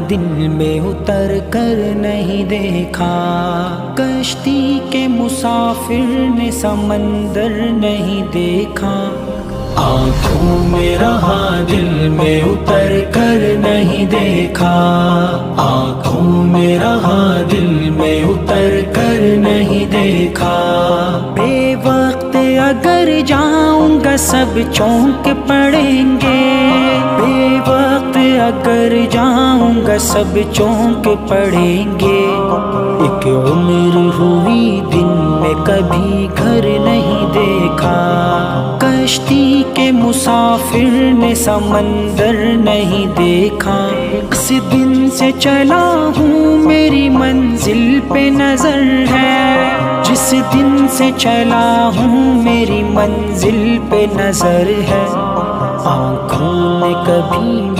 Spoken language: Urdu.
دل میں اتر کر نہیں دیکھا، کشتی کے مسافر نے سمندر نہیں دیکھا، آنکھوں میں رہا دل میں اتر کر نہیں دیکھا، آنکھوں میں رہا دل میں اتر کر نہیں دیکھا، بے وقت اگر جاؤں گا سب چونک پڑیں گے، بے وقت اگر جاؤں گا سب چونک پڑیں گے، ایک عمر ہوئی دن میں کبھی گھر نہیں دیکھا، کشتی کے مسافر نے سمندر نہیں دیکھا، اس دن سے چلا ہوں میری منزل پہ نظر ہے، جس دن سے چلا ہوں میری منزل پہ نظر ہے، آنکھوں نے کبھی